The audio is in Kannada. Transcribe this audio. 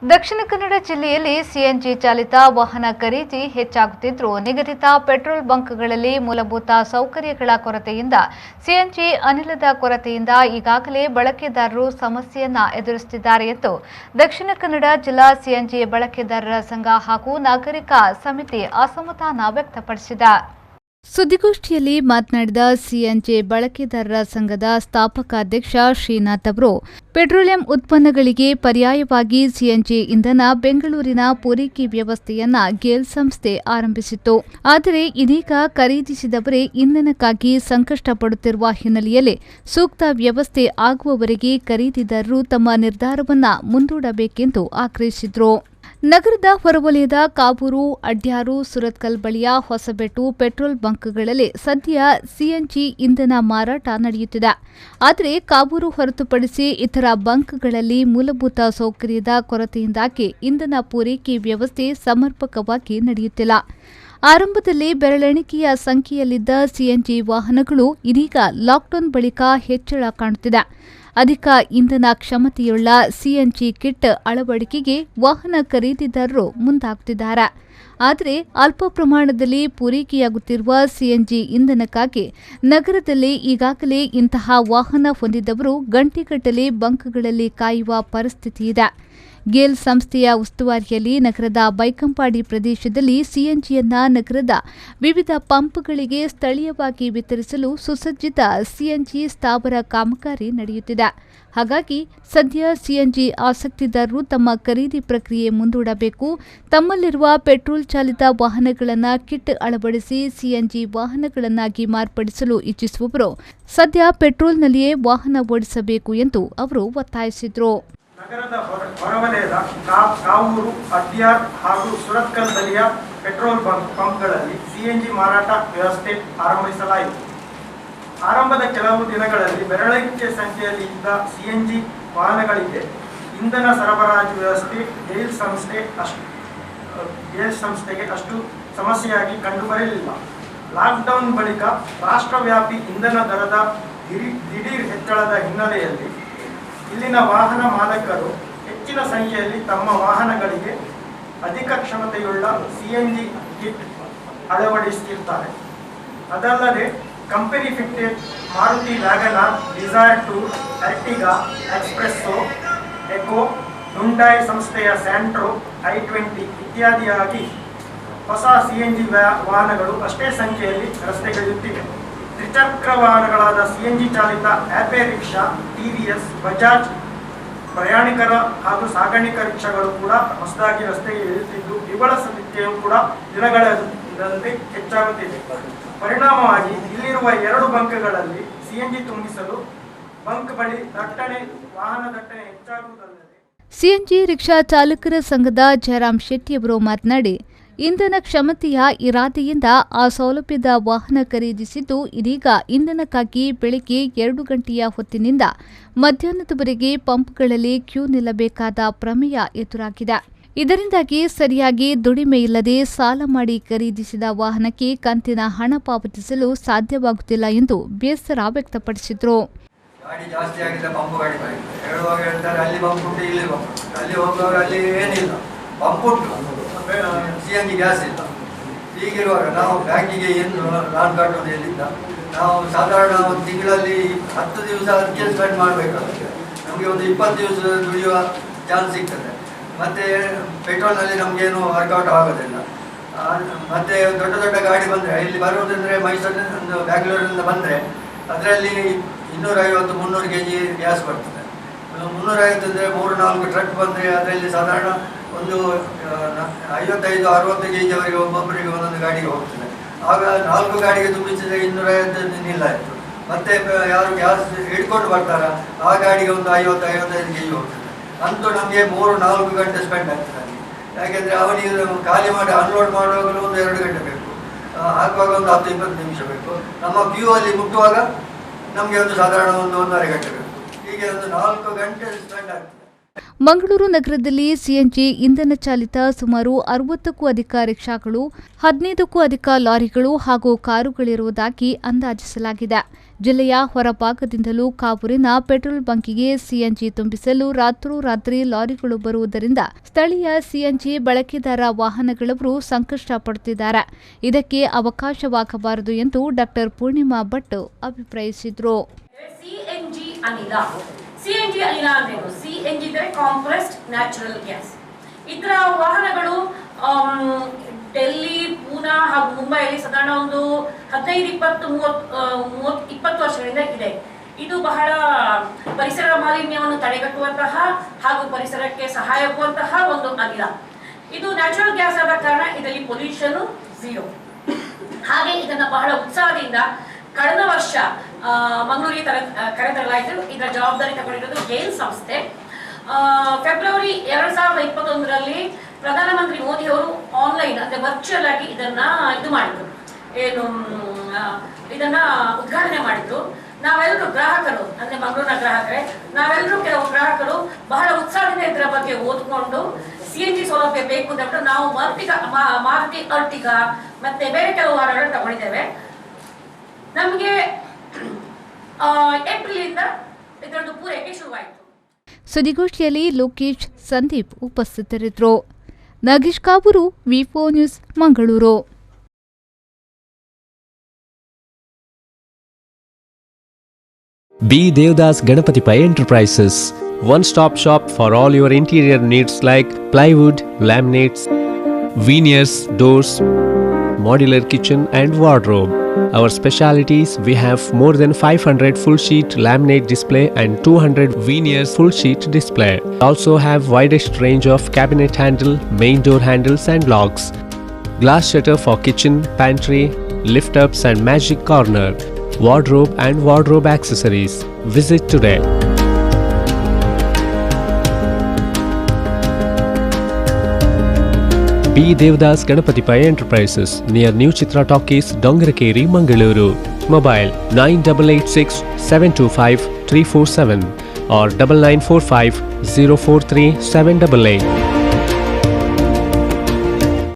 ದಕ್ಷಿಣ ಕನ್ನಡ ಜಿಲ್ಲೆಯಲ್ಲಿ ಸಿಎನ್ಜಿ ಚಾಲಿತ ವಾಹನ ಖರೀದಿ ಹೆಚ್ಚಾಗುತ್ತಿದ್ದರೂ ನಿಗದಿತ ಪೆಟ್ರೋಲ್ ಬಂಕ್ಗಳಲ್ಲಿ ಮೂಲಭೂತ ಸೌಕರ್ಯಗಳ ಕೊರತೆಯಿಂದ ಸಿಎನ್ಜಿ ಅನಿಲದ ಕೊರತೆಯಿಂದ ಈಗಾಗಲೇ ಬಳಕೆದಾರರು ಸಮಸ್ಯೆಯನ್ನ ಎದುರಿಸುತ್ತಿದ್ದಾರೆ ಎಂದು ದಕ್ಷಿಣ ಕನ್ನಡ ಜಿಲ್ಲಾ ಸಿಎನ್ಜಿ ಬಳಕೆದಾರರ ಸಂಘ ಹಾಗೂ ನಾಗರಿಕ ಸಮಿತಿ ಅಸಮಾಧಾನ ವ್ಯಕ್ತಪಡಿಸಿದೆ. ಸುದ್ದಿಗೋಷ್ಠಿಯಲ್ಲಿ ಮಾತನಾಡಿದ ಸಿಎನ್ಜಿ ಬಳಕೆದಾರರ ಸಂಘದ ಸ್ಥಾಪಕ ಅಧ್ಯಕ್ಷ ಶ್ರೀನಾಥ್ ಅವರು ಪೆಟ್ರೋಲಿಯಂ ಉತ್ಪನ್ನಗಳಿಗೆ ಪರ್ಯಾಯವಾಗಿ ಸಿಎನ್ಜಿ ಇಂಧನ ಬೆಂಗಳೂರಿನ ಪೂರೈಕೆ ವ್ಯವಸ್ಥೆಯನ್ನ ಗೇಲ್ ಸಂಸ್ಥೆ ಆರಂಭಿಸಿತ್ತು. ಆದರೆ ಇದೀಗ ಖರೀದಿಸಿದವರೇ ಇಂಧನಕ್ಕಾಗಿ ಸಂಕಷ್ಟ ಪಡುತ್ತಿರುವ ಹಿನ್ನೆಲೆಯಲ್ಲಿ ಸೂಕ್ತ ವ್ಯವಸ್ಥೆ ಆಗುವವರೆಗೆ ಖರೀದಿದಾರರು ತಮ್ಮ ನಿರ್ಧಾರವನ್ನ ಮುಂದೂಡಬೇಕೆಂದು ಆಗ್ರಹಿಸಿದರು. ನಗರದ ಹೊರವಲಯದ ಕಾಬೂರು, ಅಡ್ಯಾರು, ಸುರತ್ಕಲ್ ಬಳಿಯ ಹೊಸಬೆಟ್ಟು ಪೆಟ್ರೋಲ್ ಬಂಕ್ಗಳಲ್ಲಿ ಸದ್ಯ ಸಿಎನ್ಜಿ ಇಂಧನ ಮಾರಾಟ ನಡೆಯುತ್ತಿದೆ. ಆದರೆ ಕಾಬೂರು ಹೊರತುಪಡಿಸಿ ಇತರ ಬಂಕ್ಗಳಲ್ಲಿ ಮೂಲಭೂತ ಸೌಕರ್ಯದ ಕೊರತೆಯಿಂದಾಗಿ ಇಂಧನ ಪೂರೈಕೆ ವ್ಯವಸ್ಥೆ ಸಮರ್ಪಕವಾಗಿ ನಡೆಯುತ್ತಿಲ್ಲ. ಆರಂಭದಲ್ಲಿ ಬೆರಳೆಣಿಕೆಯ ಸಂಖ್ಯೆಯಲ್ಲಿದ್ದ ಸಿಎನ್ಜಿ ವಾಹನಗಳು ಇದೀಗ ಲಾಕ್ಡೌನ್ ಬಳಿಕ ಹೆಚ್ಚಳ ಕಾಣುತ್ತಿದೆ. ಅಧಿಕ ಇಂಧನ ಕ್ಷಮತೆಯುಳ್ಳ ಸಿಎನ್ಜಿ ಕಿಟ್ ಅಳವಡಿಕೆಗೆ ವಾಹನ ಖರೀದಿದಾರರು ಮುಂದಾಗುತ್ತಿದ್ದಾರೆ. ಆದರೆ ಅಲ್ಪ ಪ್ರಮಾಣದಲ್ಲಿ ಪೂರೈಕೆಯಾಗುತ್ತಿರುವ ಸಿಎನ್ಜಿ ಇಂಧನಕ್ಕಾಗಿ ನಗರದಲ್ಲಿ ಈಗಾಗಲೇ ಇಂತಹ ವಾಹನ ಹೊಂದಿದವರು ಗಂಟೆಗಟ್ಟಲೆ ಬಂಕ್ಗಳಲ್ಲಿ ಕಾಯುವ ಪರಿಸ್ಥಿತಿ ಇದೆ. ಗೇಲ್ ಸಂಸ್ಥೆಯ ಉಸ್ತುವಾರಿಯಲ್ಲಿ ನಗರದ ಬೈಕಂಪಾಡಿ ಪ್ರದೇಶದಲ್ಲಿ ಸಿಎನ್ಜಿಯನ್ನ ನಗರದ ವಿವಿಧ ಪಂಪ್ಗಳಿಗೆ ಸ್ಥಳೀಯವಾಗಿ ವಿತರಿಸಲು ಸುಸಜ್ಜಿತ ಸಿಎನ್ಜಿ ಸ್ಥಾವರ ಕಾಮಗಾರಿ ನಡೆಯುತ್ತಿದೆ. ಹಾಗಾಗಿ ಸದ್ಯ ಸಿಎನ್ಜಿ ಆಸಕ್ತಿದಾರರು ತಮ್ಮ ಖರೀದಿ ಪ್ರಕ್ರಿಯೆ ಮುಂದೂಡಬೇಕು. ತಮ್ಮಲ್ಲಿರುವ ಪೆಟ್ರೋಲ್ ಚಾಲಿತ ವಾಹನಗಳನ್ನು ಕಿಟ್ ಅಳವಡಿಸಿ ಸಿಎನ್ಜಿ ವಾಹನಗಳನ್ನಾಗಿ ಮಾರ್ಪಡಿಸಲು ಇಚ್ಛಿಸುವವರು ಸದ್ಯ ಪೆಟ್ರೋಲ್ನಲ್ಲಿಯೇ ವಾಹನ ಓಡಿಸಬೇಕು ಎಂದು ಅವರು ಒತ್ತಾಯಿಸಿದರು. ನಗರದ ಹೊರವಲಯದ ಕಾವೂರು, ಅಡ್ಯಾರ್ ಹಾಗೂ ಸುರತ್ಕಲ್ ಬಳಿಯ ಪೆಟ್ರೋಲ್ ಪಂಪ್ಗಳಲ್ಲಿ ಸಿಎನ್ಜಿ ಮಾರಾಟ ವ್ಯವಸ್ಥೆ ಆರಂಭಿಸಲಾಯಿತು. ಆರಂಭದ ಕೆಲವು ದಿನಗಳಲ್ಲಿ ಬೆರಳೆಣಿಕೆ ಸಂಖ್ಯೆಯಲ್ಲಿ ಇದ್ದ ಸಿಎನ್ಜಿ ವಾಹನಗಳಿಗೆ ಇಂಧನ ಸರಬರಾಜು ವ್ಯವಸ್ಥೆ ಗೇಲ್ ಸಂಸ್ಥೆಗೆ ಅಷ್ಟು ಸಮಸ್ಯೆಯಾಗಿ ಕಂಡುಬರಲಿಲ್ಲ. ಲಾಕ್ಡೌನ್ ಬಳಿಕ ರಾಷ್ಟ್ರವ್ಯಾಪಿ ಇಂಧನ ದರದ ದಿಢೀರ್ ಹೆಚ್ಚಳದ ಹಿನ್ನೆಲೆಯಲ್ಲಿ ಇಲ್ಲಿನ ವಾಹನ ಮಾಲಕರು ಹೆಚ್ಚಿನ ಸಂಖ್ಯೆಯಲ್ಲಿ ತಮ್ಮ ವಾಹನಗಳಿಗೆ ಅಧಿಕ ಕ್ಷಮತೆಯುಳ್ಳ ಸಿಎನ್ಜಿ ಕಿಟ್ ಅಳವಡಿಸುತ್ತಿದ್ದಾರೆ. ಅದಲ್ಲದೆ company fitted Maruti Wagon R, Dzire tour, Ertiga, S Presso, Eeco, Hyundai ಸಂಸ್ಥೆಯ ಸ್ಯಾಂಟ್ರೋ, i20 ಇತ್ಯಾದಿಯಾಗಿ ಹೊಸ ಸಿಎನ್ಜಿ ವಾಹನಗಳು ಅಷ್ಟೇ ಸಂಖ್ಯೆಯಲ್ಲಿ ರಸ್ತೆಗಿಳಿಯುತ್ತಿವೆ. ತ್ರಿಚಕ್ರ ವಾಹನಗಳಾದ ಸಿಎನ್ಜಿ ಚಾಲಿತ ಆಟೋ ರಿಕ್ಷಾ, ಟಿವಿಎಸ್, ಬಜಾಜ್ ಪ್ರಯಾಣಿಕರ ಹಾಗೂ ಸಾಗಾಣಿಕ ರಿಕ್ಷಾಗಳು ಕೂಡ ಹೊಸದಾಗಿ ರಸ್ತೆಗೆ ಇಳಿಯುತ್ತಿದ್ದು ಇವುಗಳ ಸಂಖ್ಯೆಯೂ ಕೂಡ ದಿನಗಳಲ್ಲಿ ಹೆಚ್ಚಾಗುತ್ತಿದೆ. ಪರಿಣಾಮವಾಗಿ ಇಲ್ಲಿರುವ 2 ಬಂಕ್ಗಳಲ್ಲಿ ಸಿಎನ್ಜಿ ತುಂಬಿಸಲು ಬಂಕ್ ಬಳಿ ವಾಹನ ದಟ್ಟಣೆ ಹೆಚ್ಚಾಗುವುದಲ್ಲದೆ ಸಿಎನ್ಜಿ ರಿಕ್ಷಾ ಚಾಲಕರ ಸಂಘದ ಜಯರಾಮ್ ಶೆಟ್ಟಿಯವರು ಮಾತನಾಡಿ, ಇಂಧನ ಕ್ಷಮತೆಯ ಇರಾದೆಯಿಂದ ಆ ಸೌಲಭ್ಯದ ವಾಹನ ಖರೀದಿಸಿದ್ದು ಇದೀಗ ಇಂಧನಕ್ಕಾಗಿ ಬೆಳಗ್ಗೆ 2 ಗಂಟೆಯ ಹೊತ್ತಿನಿಂದ ಮಧ್ಯಾಹ್ನದವರೆಗೆ ಪಂಪ್ಗಳಲ್ಲಿ ಕ್ಯೂ ನಿಲ್ಲಬೇಕಾದ ಪ್ರಮೇಯ ಎದುರಾಗಿದೆ. ಇದರಿಂದಾಗಿ ಸರಿಯಾಗಿ ದುಡಿಮೆ ಇಲ್ಲದೆ ಸಾಲ ಮಾಡಿ ಖರೀದಿಸಿದ ವಾಹನಕ್ಕೆ ಕಂತಿನ ಹಣ ಪಾವತಿಸಲು ಸಾಧ್ಯವಾಗುತ್ತಿಲ್ಲ ಎಂದು ಬೇಸರ ವ್ಯಕ್ತಪಡಿಸಿದರು. ಗಾಡಿ ಜಾಸ್ತಿ ಆಗಿದೆ, ಪಂಪ್ ಗಾಡಿ ಹೇಳುವಾಗ ಹೇಳ್ತಾರೆ ಅಲ್ಲಿ ಪಂಪ್ ಉಂಟು, ಇಲ್ಲಿ ಅಲ್ಲಿ ಹೋಗುವಾಗ ಅಲ್ಲಿ ಏನಿಲ್ಲ, ಪಂಪ್ ಉಂಟು, ಸಿಎನ್ಜಿ ಗ್ಯಾಸ್ ಇಲ್ಲ. ಹೀಗಿರುವಾಗ ನಾವು ಬ್ಯಾಂಕಿಗೆ ಏನು ಲಾನ್ ಕಟ್ಟೋದು ಎಲ್ಲಿಂದ? ನಾವು ಸಾಧಾರಣ ಒಂದು ತಿಂಗಳಲ್ಲಿ 10 ದಿವಸ ಅದಕ್ಕೆ ಸ್ಪೆಂಡ್ ಮಾಡಬೇಕಾಗುತ್ತೆ. ನಮಗೆ ಒಂದು 20 ದಿವಸ ದುಡಿಯುವ ಚಾನ್ಸ್ ಸಿಗ್ತದೆ. ಮತ್ತು ಪೆಟ್ರೋಲ್ನಲ್ಲಿ ನಮಗೇನು ವರ್ಕೌಟ್ ಆಗೋದಿಲ್ಲ. ಮತ್ತು ದೊಡ್ಡ ದೊಡ್ಡ ಗಾಡಿ ಬಂದರೆ ಇಲ್ಲಿ ಬರುವುದಂದರೆ ಮೈಸೂರಿನಿಂದ ಬ್ಯಾಂಗ್ಳೂರಿನಿಂದ ಬಂದರೆ ಅದರಲ್ಲಿ 250-300 kg ಗ್ಯಾಸ್ ಬರ್ತದೆ. 350 ಅಂದರೆ 3-4 ಟ್ರಕ್ ಬಂದರೆ ಅದರಲ್ಲಿ ಸಾಧಾರಣ ಒಂದು 55-60 kg ಅವರಿಗೆ ಒಬ್ಬೊಬ್ಬರಿಗೆ ಒಂದೊಂದು ಗಾಡಿಗೆ ಹೋಗ್ತದೆ. ಆಗ 4 ಗಾಡಿಗೆ ತುಂಬಿಸಿದರೆ 250 ನಿಲ್ಲಾಯಿತು. ಮತ್ತು ಯಾರು ಗ್ಯಾಸ್ ಹಿಡ್ಕೊಂಡು ಬರ್ತಾರ ಆ ಗಾಡಿಗೆ ಒಂದು 50-55 kg ಹೋಗ್ತದೆ. ಅಂತೂ ನಮಗೆ 3-4 ಗಂಟೆ ಸ್ಪೆಂಡ್ ಆಗ್ತದೆ. ಯಾಕೆಂದರೆ ಅವನಿಗೆ ಖಾಲಿ ಮಾಡಿ ಅನ್ಲೋಡ್ ಮಾಡುವಾಗಲೂ ಒಂದು 2 ಗಂಟೆ ಬೇಕು, ಹಾಕುವಾಗ ಒಂದು 10-20 ನಿಮಿಷ ಬೇಕು. ನಮ್ಮ ಕ್ಯೂ ಅಲ್ಲಿ ಮುಟ್ಟುವಾಗ ನಮಗೆ ಒಂದು ಸಾಧಾರಣ 1-1.5 ಗಂಟೆ ಬೇಕು. ಹೀಗೆ ಒಂದು 4 ಗಂಟೆ ಸ್ಪೆಂಡ್ ಆಗ್ತದೆ. ಮಂಗಳೂರು ನಗರದಲ್ಲಿ ಸಿಎನ್ಜಿ ಇಂಧನ ಚಾಲಿತ ಸುಮಾರು 60ಕ್ಕೂ ಅಧಿಕ ರಿಕ್ಷಾಗಳು, 15ಕ್ಕೂ ಅಧಿಕ ಲಾರಿಗಳು ಹಾಗೂ ಕಾರುಗಳಿರುವುದಾಗಿ ಅಂದಾಜಿಸಲಾಗಿದೆ. ಜಿಲ್ಲೆಯ ಹೊರಭಾಗದಿಂದಲೂ ಕಾವೂರಿನ ಪೆಟ್ರೋಲ್ ಬಂಕಿಗೆ ಸಿಎನ್ಜಿ ತುಂಬಿಸಲು ರಾತ್ರೋರಾತ್ರಿ ಲಾರಿಗಳು ಬರುವುದರಿಂದ ಸ್ಥಳೀಯ ಸಿಎನ್ಜಿ ಬಳಕೆದಾರ ವಾಹನಗಳವರು ಸಂಕಷ್ಟ ಪಡುತ್ತಿದ್ದಾರೆ. ಇದಕ್ಕೆ ಅವಕಾಶವಾಗಬಾರದು ಎಂದು ಡಾಕ್ಟರ್ ಪೂರ್ಣಿಮಾ ಭಟ್ ಅಭಿಪ್ರಾಯಿಸಿದರು. ಸಿಎನ್ಜಿ ಅನಿಲ ಅಂದ್ರೇನು? ಸಿಎನ್ಜಿ ಅಂದರೆ ಕಾಂಪ್ರೆಸ್ಡ್ ನ್ಯಾಚುರಲ್ ಗ್ಯಾಸ್. ಇದರ ವಾಹನಗಳು ಡೆಲ್ಲಿ, ಪೂನಾ ಹಾಗೂ ಮುಂಬೈಯಲ್ಲಿ ಸಾಧಾರಣ ಒಂದು 15-20 ವರ್ಷಗಳಿಂದ ಇದೆ. ಇದು ಬಹಳ ಪರಿಸರ ಮಾಲಿನ್ಯವನ್ನು ತಡೆಗಟ್ಟುವಂತಹ ಹಾಗೂ ಪರಿಸರಕ್ಕೆ ಸಹಾಯವಾಗುವಂತಹ ಒಂದು ಅನಿಲ. ಇದು ನ್ಯಾಚುರಲ್ ಗ್ಯಾಸ್ ಆದ ಕಾರಣ ಇದರಲ್ಲಿ ಪೊಲ್ಯೂಷನ್ 0. ಹಾಗೆ ಇದನ್ನು ಬಹಳ ಉತ್ಸಾಹದಿಂದ ಕಳೆದ ವರ್ಷ ಮಂಗಳೂರಿಗೆ ಕರೆತರಲಾಯಿತು. ಇದರ ಜವಾಬ್ದಾರಿ ತಗೊಂಡಿರೋದು ಗೇಲ್ ಸಂಸ್ಥೆ. ಫೆಬ್ರವರಿ 2021ರಲ್ಲಿ ಪ್ರಧಾನಮಂತ್ರಿ ಮೋದಿ ಅವರು ಆನ್ಲೈನ್ ಅಂದ್ರೆ ವರ್ಚುವಲ್ ಆಗಿ ಇದು ಮಾಡಿದ್ರು, ಇದನ್ನ ಉದ್ಘಾಟನೆ ಮಾಡಿದ್ರು. ನಾವೆಲ್ಲರೂ ಗ್ರಾಹಕರು ಅಂದ್ರೆ ಮಂಗಳೂರಿನ ಗ್ರಾಹಕರೇ, ನಾವೆಲ್ಲರೂ ಕೆಲವು ಗ್ರಾಹಕರು ಬಹಳ ಉತ್ಸಾಹದಿಂದ ಇದರ ಬಗ್ಗೆ ಓದ್ಕೊಂಡು ಸಿಎನ್ಜಿ ಸೌಲಭ್ಯ ಬೇಕು ಅಂತ ನಾವು ಮಾರುತಿ ಅರ್ಟಿಗಾ ಮತ್ತೆ ಬೇರೆ ಕೆಲವು ವಾಹನಗಳನ್ನು ತಗೊಂಡಿದ್ದೇವೆ. ನಮಗೆ ಏಪ್ರಿಲ್ ಇಂದ ಇದರದ್ದು ಪೂರೈಕೆ ಶುರುವಾಯಿತು. ಸುದ್ದಿಗೋಷ್ಠಿಯಲ್ಲಿ ಲೋಕೇಶ್, ಸಂದೀಪ್ ಉಪಸ್ಥಿತರಿದ್ದರು. ನಾಗೇಶ್ ಕಾವೂರು, ವಿ4 news, Mangaluru. B. Devdas Ganapati Pai Enterprises, one-stop shop for all your interior needs like plywood, laminates, veneers, doors, modular kitchen and wardrobe. Our specialities: we have more than 500 full sheet laminate display and 200 veneers full sheet display. Also have widest range of cabinet handle, main door handles and locks. Glass shutter for kitchen, pantry, lift ups and magic corner. Wardrobe and wardrobe accessories. Visit today. B. Devdas Ganapati Pai Enterprises, near New Chitra Talkies, Dongarakeri, Mangaluru. Mobile 9886 725 347 or 9945 043 788.